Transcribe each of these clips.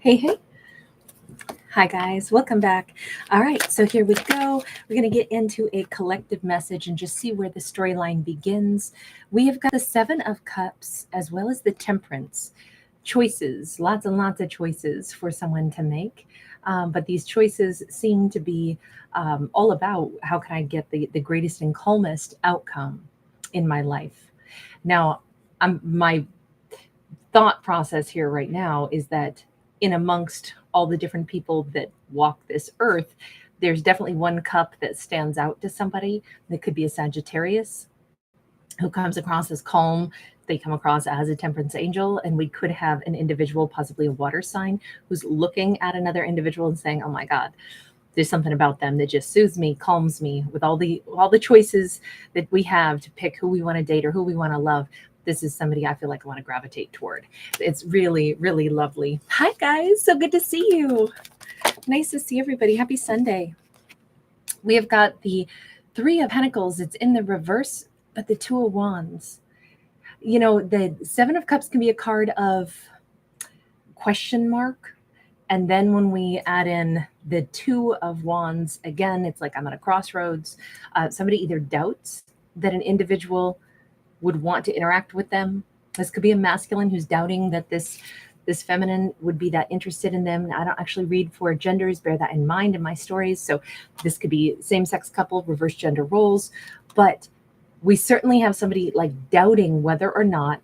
Hey, hey. Hi, guys. Welcome back. All right, so here we go. We're going to get into a collective message and just see where the storyline begins. We have got the Seven of Cups as well as the Temperance. Choices, lots and lots of choices for someone to make. But these choices seem to be all about how can I get the greatest and calmest outcome in my life. Now, my thought process here right now is that in amongst all the different people that walk this earth, there's definitely one cup that stands out to somebody. That could be a Sagittarius who comes across as calm. They come across as a temperance angel, and we could have an individual, possibly a water sign, who's looking at another individual and saying, "Oh my God, there's something about them that just soothes me, calms me." With all the choices that we have to pick who we want to date or who we want to love, this is somebody I feel like I want to gravitate toward. It's really, really lovely. Hi, guys. So good to see you. Nice to see everybody. Happy Sunday. We have got the Three of Pentacles. It's in the reverse, but the Two of Wands. You know, the Seven of Cups can be a card of question mark. And then when we add in the Two of Wands, again, it's like I'm at a crossroads. Somebody either doubts that an individual would want to interact with them. This could be a masculine who's doubting that this feminine would be that interested in them. I don't actually read for genders, bear that in mind in my stories. So this could be same-sex couple, reverse gender roles. But we certainly have somebody like doubting whether or not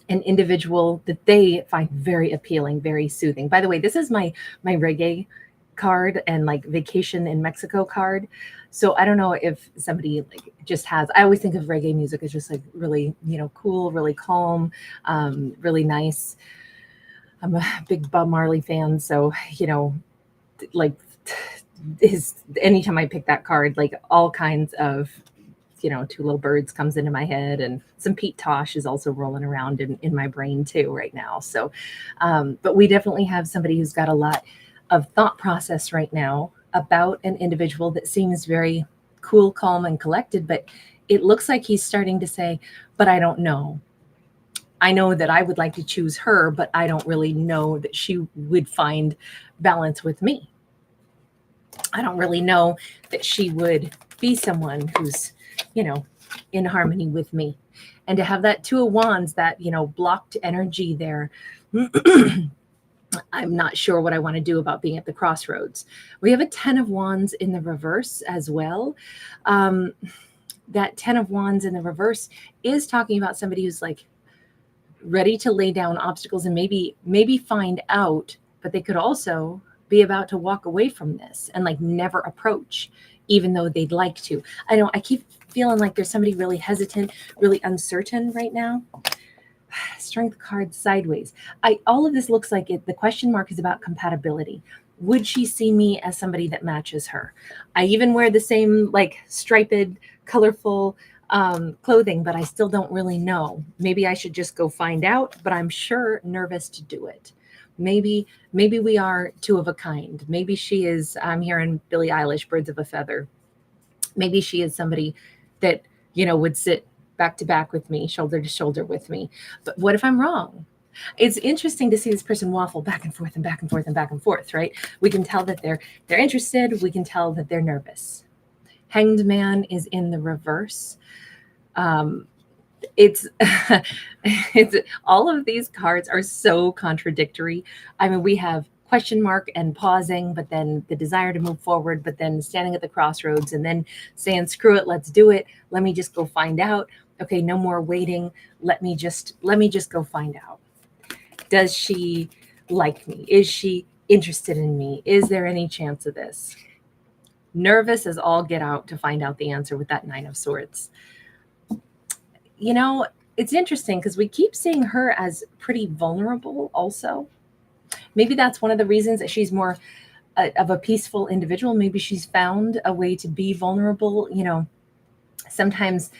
an individual that they find very appealing, very soothing. By the way, this is my reggae card and like vacation in Mexico card. So I don't know if somebody like just has, I always think of reggae music as just like really, cool, really calm, really nice. I'm a big Bob Marley fan. So, like anytime I pick that card, like all kinds of, Two Little Birds comes into my head, and some Pete Tosh is also rolling around in my brain too right now. So, but we definitely have somebody who's got a lot of thought process right now about an individual that seems very cool, calm, and collected, but it looks like he's starting to say, but I don't know. I know that I would like to choose her, but I don't really know that she would find balance with me. I don't really know that she would be someone who's, in harmony with me. And to have that Two of Wands, that, blocked energy there, I'm not sure what I want to do about being at the crossroads. We have a Ten of Wands in the reverse as well. That Ten of Wands in the reverse is talking about somebody who's like ready to lay down obstacles and maybe find out, but they could also be about to walk away from this and like never approach, even though they'd like to. I know I keep feeling like there's somebody really hesitant, really uncertain right now. Strength card sideways. All of this looks like it. The question mark is about compatibility. Would she see me as somebody that matches her? I even wear the same like striped, colorful clothing, but I still don't really know. Maybe I should just go find out, but I'm sure nervous to do it. Maybe we are two of a kind. Maybe she is, I'm hearing Billie Eilish, Birds of a Feather. Maybe she is somebody that, would sit back to back with me, shoulder to shoulder with me. But what if I'm wrong? It's interesting to see this person waffle back and forth and back and forth and back and forth, right? We can tell that they're interested. We can tell that they're nervous. Hanged Man is in the reverse. It's all of these cards are so contradictory. I mean, we have question mark and pausing, but then the desire to move forward, but then standing at the crossroads and then saying, screw it, let's do it. Let me just go find out. Okay, no more waiting. Let me just go find out. Does she like me? Is she interested in me? Is there any chance of this? Nervous as all get out to find out the answer with that Nine of Swords. It's interesting because we keep seeing her as pretty vulnerable also. Maybe that's one of the reasons that she's more of a peaceful individual. Maybe she's found a way to be vulnerable. Sometimes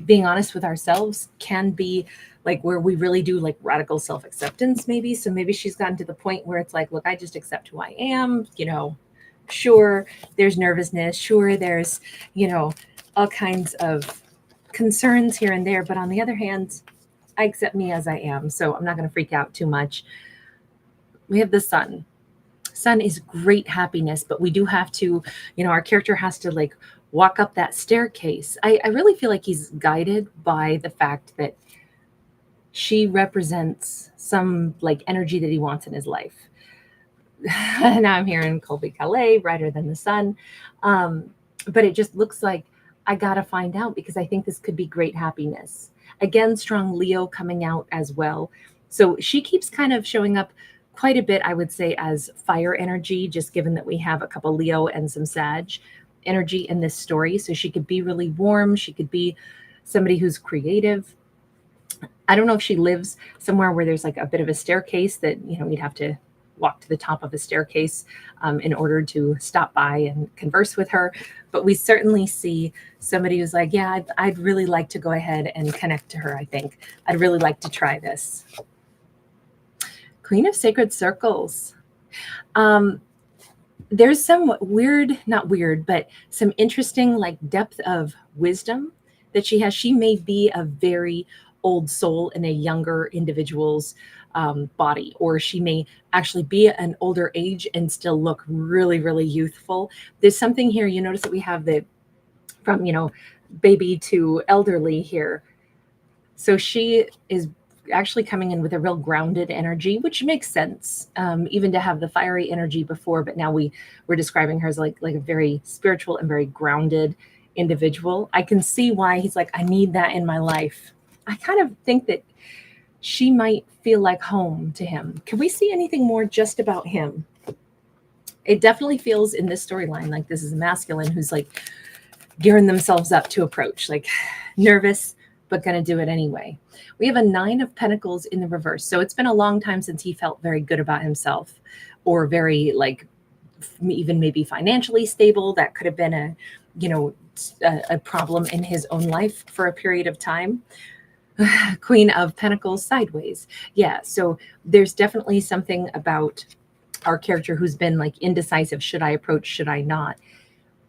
being honest with ourselves can be like where we really do like radical self-acceptance maybe. So maybe she's gotten to the point where it's like, look, I just accept who I am. Sure, there's nervousness. Sure, there's, all kinds of concerns here and there. But on the other hand, I accept me as I am. So I'm not going to freak out too much. We have the sun. Sun is great happiness, but we do have to, our character has to like walk up that staircase. I really feel like he's guided by the fact that she represents some like energy that he wants in his life. Now I'm here in Colby Calais, brighter than the sun. But it just looks like I got to find out because I think this could be great happiness. Again, strong Leo coming out as well. So she keeps kind of showing up quite a bit, I would say, as fire energy, just given that we have a couple Leo and some Sag energy in this story. So she could be really warm. She could be somebody who's creative. I don't know if she lives somewhere where there's like a bit of a staircase that, you'd have to walk to the top of a staircase in order to stop by and converse with her. But we certainly see somebody who's like, yeah, I'd really like to go ahead and connect to her. I think I'd really like to try this. Queen of Sacred Circles. There's some weird, not weird, but some interesting like depth of wisdom that she has. She may be a very old soul in a younger individual's body, or she may actually be an older age and still look really, really youthful. There's something here. You notice that we have the from, baby to elderly here. So she is actually coming in with a real grounded energy, which makes sense, even to have the fiery energy before. But now we're describing her as like a very spiritual and very grounded individual. I can see why he's like, I need that in my life. I kind of think that she might feel like home to him. Can we see anything more just about him? It definitely feels in this storyline like this is a masculine who's like gearing themselves up to approach, like nervous, but going to do it anyway. We have a 9 of Pentacles in the reverse. So it's been a long time since he felt very good about himself, or very like even maybe financially stable. That could have been a problem in his own life for a period of time. Queen of Pentacles sideways. Yeah, so there's definitely something about our character who's been like indecisive. Should I approach? Should I not?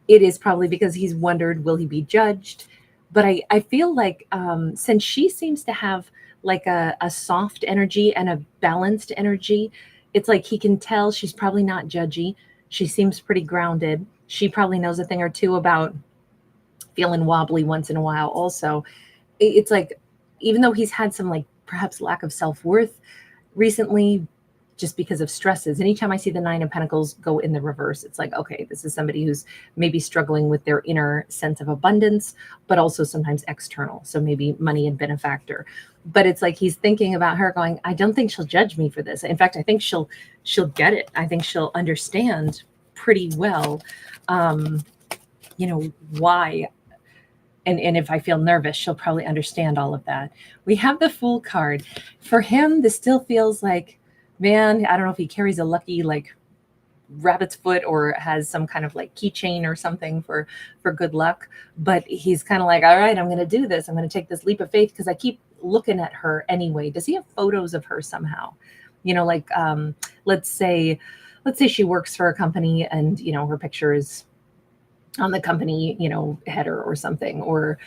It is probably because he's wondered, will he be judged? But I feel like since she seems to have like a soft energy and a balanced energy, it's like he can tell she's probably not judgy. She seems pretty grounded. She probably knows a thing or two about feeling wobbly once in a while also. It's like, even though he's had some like perhaps lack of self-worth recently, just because of stresses. Anytime I see the 9 of Pentacles go in the reverse, it's like, okay, this is somebody who's maybe struggling with their inner sense of abundance, but also sometimes external. So maybe money had been a factor. But it's like he's thinking about her going, I don't think she'll judge me for this. In fact, I think she'll get it. I think she'll understand pretty well, why. And if I feel nervous, she'll probably understand all of that. We have the Fool card. For him, this still feels like, man, I don't know if he carries a lucky like rabbit's foot or has some kind of like keychain or something for good luck, but he's kind of like, all right, I'm going to do this. I'm going to take this leap of faith because I keep looking at her anyway. Does he have photos of her somehow? Like let's say she works for a company and her picture is on the company, header or something, or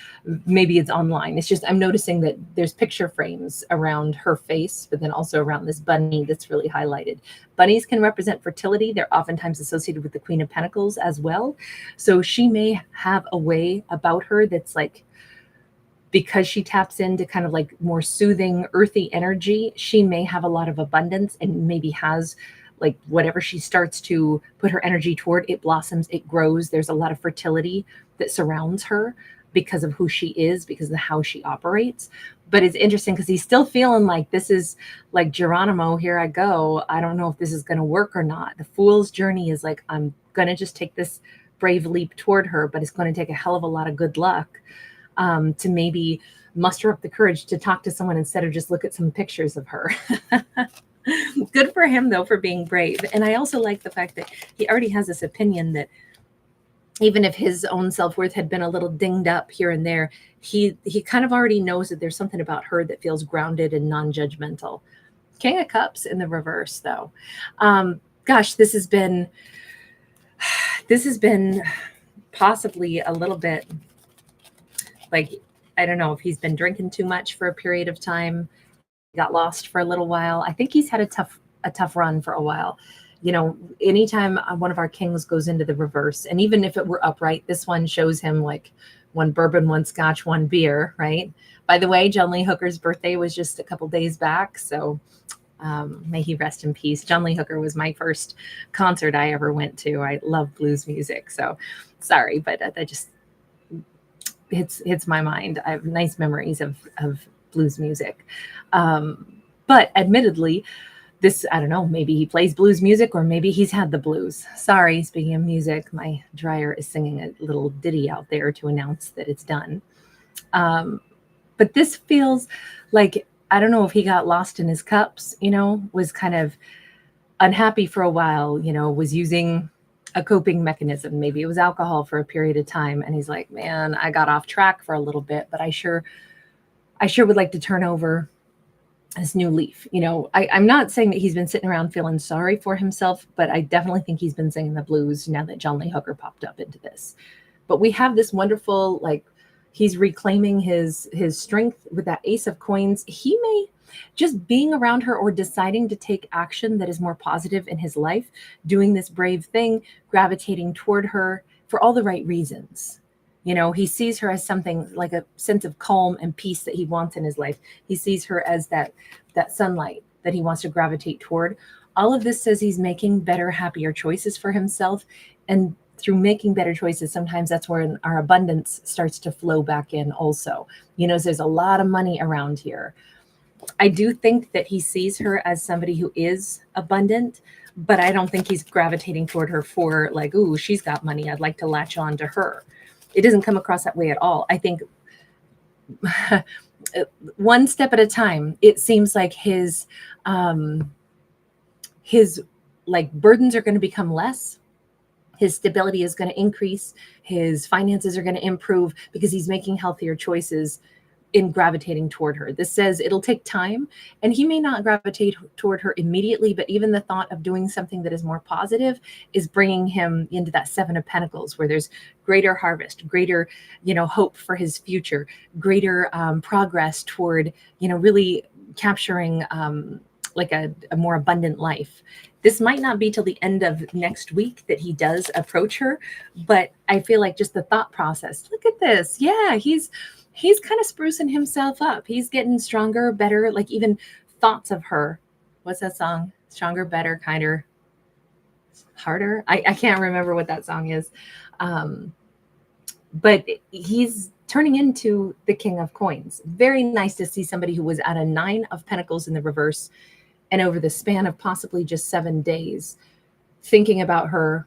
maybe it's online. It's just, I'm noticing that there's picture frames around her face, but then also around this bunny that's really highlighted. Bunnies can represent fertility. They're oftentimes associated with the Queen of Pentacles as well. So she may have a way about her that's like, because she taps into kind of like more soothing, earthy energy, she may have a lot of abundance and maybe has like whatever she starts to put her energy toward, it blossoms, it grows. There's a lot of fertility that surrounds her because of who she is, because of how she operates. But it's interesting because he's still feeling like this is like Geronimo, here I go. I don't know if this is going to work or not. The Fool's journey is like, I'm going to just take this brave leap toward her, but it's going to take a hell of a lot of good luck to maybe muster up the courage to talk to someone instead of just look at some pictures of her. Good for him, though, for being brave. And I also like the fact that he already has this opinion that even if his own self-worth had been a little dinged up here and there, he kind of already knows that there's something about her that feels grounded and non-judgmental. King of Cups in the reverse, though. Gosh, this has been possibly a little bit like, I don't know if he's been drinking too much for a period of time, got lost for a little while. I think he's had a tough a tough run for a while. You know, anytime one of our kings goes into the reverse, and even if it were upright, this one shows him like one bourbon, one scotch, one beer, right? By the way, John Lee Hooker's birthday was just a couple days back, so may he rest in peace. John Lee Hooker was my first concert I ever went to. I love blues music, so sorry, but that just hits my mind. I have nice memories of blues music, but admittedly, this, I don't know, maybe he plays blues music or maybe he's had the blues. Sorry, speaking of music, my dryer is singing a little ditty out there to announce that it's done. But this feels like, I don't know if he got lost in his cups, you know, was kind of unhappy for a while, you know, was using a coping mechanism. Maybe it was alcohol for a period of time. And he's like, man, I got off track for a little bit, but I sure would like to turn over this new leaf. You know, I'm not saying that he's been sitting around feeling sorry for himself, but I definitely think he's been singing the blues now that John Lee Hooker popped up into this. But we have this wonderful, like, he's reclaiming his strength with that ace of coins. He may just being around her or deciding to take action that is more positive in his life, doing this brave thing, gravitating toward her for all the right reasons. You know, he sees her as something like a sense of calm and peace that he wants in his life. He sees her as that sunlight that he wants to gravitate toward. All of this says he's making better, happier choices for himself. And through making better choices, sometimes that's where our abundance starts to flow back in also. You know, there's a lot of money around here. I do think that he sees her as somebody who is abundant, but I don't think he's gravitating toward her for like, ooh, she's got money, I'd like to latch on to her. It doesn't come across that way at all. I think one step at a time, it seems like his like burdens are going to become less. His stability is going to increase. His finances are going to improve because he's making healthier choices in gravitating toward her. This says it'll take time, and he may not gravitate toward her immediately, but even the thought of doing something that is more positive is bringing him into that Seven of Pentacles, where there's greater harvest, greater, you know, hope for his future, greater progress toward, you know, really capturing like a more abundant life. This might not be till the end of next week that he does approach her, but I feel like just the thought process, look at this. Yeah, he's kind of sprucing himself up. He's getting stronger, better, like even thoughts of her. What's that song? Stronger, better, kinder, harder. I can't remember what that song is. But he's turning into the King of Coins. Very nice to see somebody who was at a 9 of Pentacles in the reverse, and over the span of possibly just 7 days, thinking about her,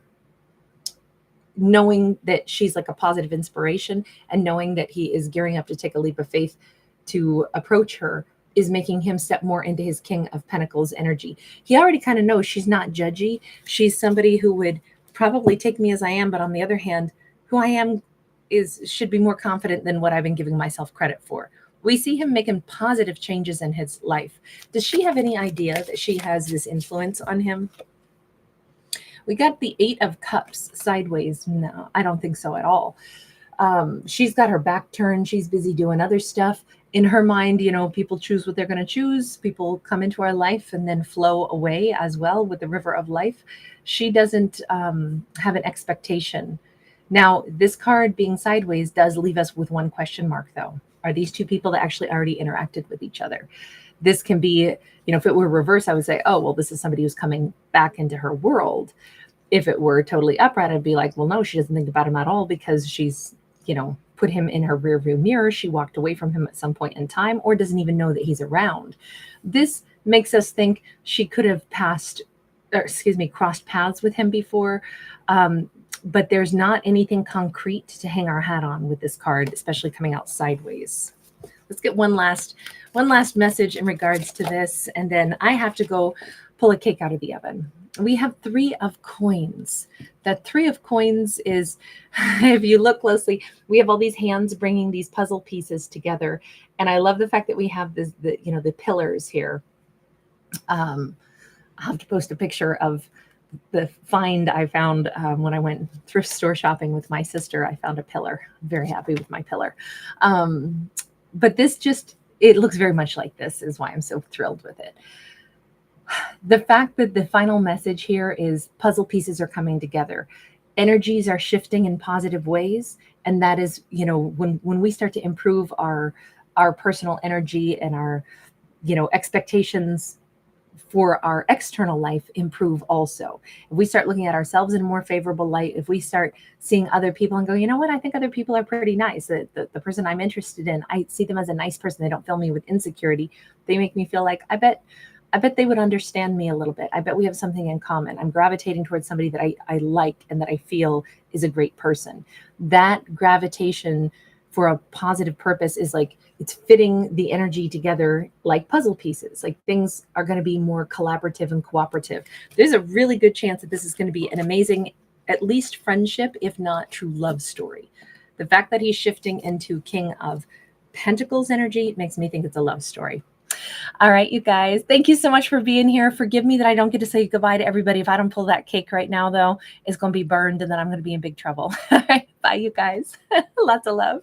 knowing that she's like a positive inspiration, and knowing that he is gearing up to take a leap of faith to approach her is making him step more into his King of Pentacles energy. He already kind of knows she's not judgy. She's somebody who would probably take me as I am, but on the other hand, who I am should be more confident than what I've been giving myself credit for. We see him making positive changes in his life. Does she have any idea that she has this influence on him? We got the 8 of Cups sideways. No, I don't think so at all. She's got her back turned. She's busy doing other stuff. In her mind, you know, people choose what they're going to choose. People come into our life and then flow away as well with the river of life. She doesn't have an expectation. Now, this card being sideways does leave us with one question mark, though. Are these two people that actually already interacted with each other? This can be, you know, if it were reverse, I would say, oh, well, this is somebody who's coming back into her world. If it were totally upright, I'd be like, well, no, she doesn't think about him at all because she's, you know, put him in her rearview mirror. She walked away from him at some point in time, or doesn't even know that he's around. This makes us think she could have crossed paths with him before. But there's not anything concrete to hang our hat on with this card, especially coming out sideways. Let's get one last message in regards to this, and then I have to go pull a cake out of the oven. We have 3 of Coins. That 3 of Coins is, if you look closely, we have all these hands bringing these puzzle pieces together, and I love the fact that we have the pillars here. I'll have to post a picture of the find I found when I went thrift store shopping with my sister. I found a pillar. I'm very happy with my pillar. But this it looks very much like this, is why I'm so thrilled with it. The fact that the final message here is puzzle pieces are coming together. Energies are shifting in positive ways. And that is, when we start to improve our personal energy and our, expectations for our external life improve also. If we start looking at ourselves in a more favorable light, if we start seeing other people and go, you know what, I think other people are pretty nice. The person I'm interested in, I see them as a nice person. They don't fill me with insecurity. They make me feel like, I bet they would understand me a little bit. I bet we have something in common. I'm gravitating towards somebody that I like and that I feel is a great person. That gravitation for a positive purpose is like, it's fitting the energy together like puzzle pieces. Like things are going to be more collaborative and cooperative. There's a really good chance that this is going to be an amazing, at least friendship, if not true love story. The fact that he's shifting into King of Pentacles energy makes me think it's a love story. All right, you guys, thank you so much for being here. Forgive me that I don't get to say goodbye to everybody. If I don't pull that cake right now, though, it's going to be burned and then I'm going to be in big trouble. All right, bye, you guys. Lots of love.